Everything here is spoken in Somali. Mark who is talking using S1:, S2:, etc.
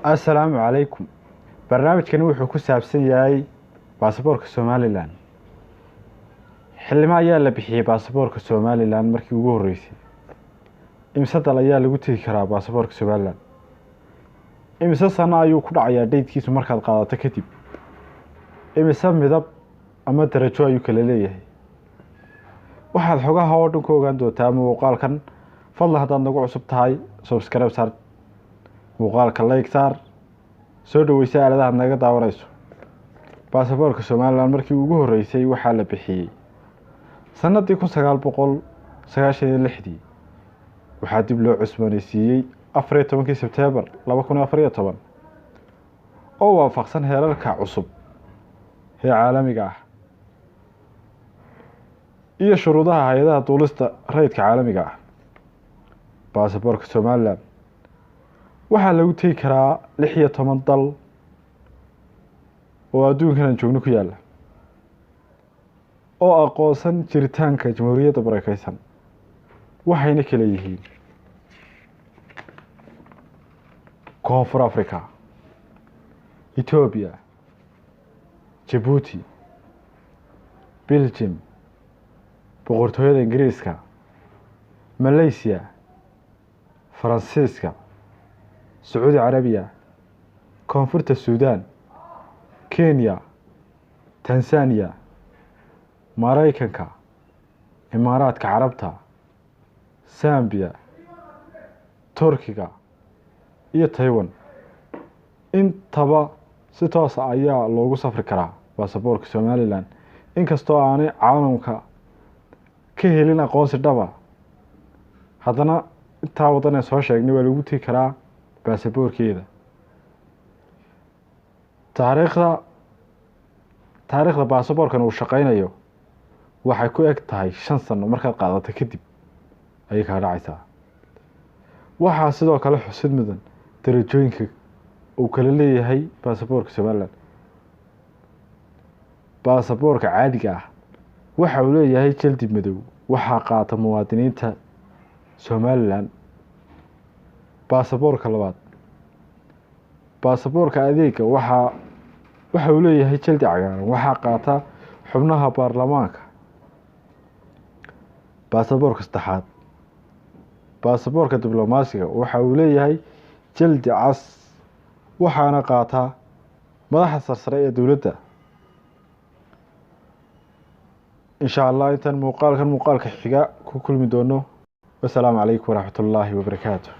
S1: السلام عليكم. برنامجكani wuxuu ku saabsan yahay baasaboorka Soomaaliland. Xillimaa ayaa la bixiyay baasaboorka Soomaaliland markii ugu horeysay. Imisa dal ayaa lagu tagi karaa baasaboorka Soomaaliland? Imisa sano ayuu ku dhacayaa daydkiisu markaad qaadato kadib? Imisa midab ama darajo ayuu kala leeyahay? Waxaad xogaha oo dhan ku ogaan doontaa muuqaalkan. Fadlan haddaad nagu cusub tahay subscribe saar, muuqaalka like saar, soo dhaweysa aaladaha naga daawanayso. Baasaboorka Soomaaliland markii ugu horeysay waxaa la bixiyay sanadii 1996. waxaa dib loo cusboonaysiiyay 14 Sebtembar 2014 oo waafaqsan heerarka cusub ee caalamiga ah iyo shuruudaha hay'adaha duulista rayidka caalamiga ah. Baasaboorka Soomaaliland waxaa lagu tagi karaa 16 dal oo adduunkan joogno ku yaala oo aqoonsan jiritaanka Jamhuuriyadda Barakeysan. waxayna kala yihiin Koonfur Afrika, Ethiopia, Djibouti, Belgium, Boqortooyada Ingiriiska, Malaysia, Faransiiska, Sacuudi Carabiya, Koonfurta Suudaan, Kenya, Tanzania, Mareykanka, Imaaraadka Carabta, Zambia, Turkiga iyo Taiwan. Intaba si toos ah ayaa loogu safri karaa baasaboorka Soomaaliland inkastoo aanay caalamka ka helin aqoonsi dhab ah. haddana intaa wadan soo sheegnay waa lagu tagi karaa baasaboorkeeda. taariikhda baasaboorkan uu shaqeynayo waxay ku eg tahay 5 sano markaad qaadato kadib ayay ka dhacaysaa. waxaa sidoo kale xusid mudan darajooyinka uu kala leeyahay baasaboorka Soomaaliland. baasaboorka caadiga ah waxa uu leeyahay jildi madow, waxaa qaata muwaadiniinta Soomaaliland. baasaboorka labaad, baasaboorka adeega waxa uu leeyahay jildi cagaaran, waxaa qaata xubnaha baarlamaanka. baasaboorka saddexaad, baasaboorka diblomaasiga waxa uu leeyahay jildi cas, waxaana qaata madaxda sarsare ee dowladda. insha Allah intaan muuqaalka xiga ku kulmi doono. Wassalaamu calaykum waraxmatullaahi wabarakaatuh.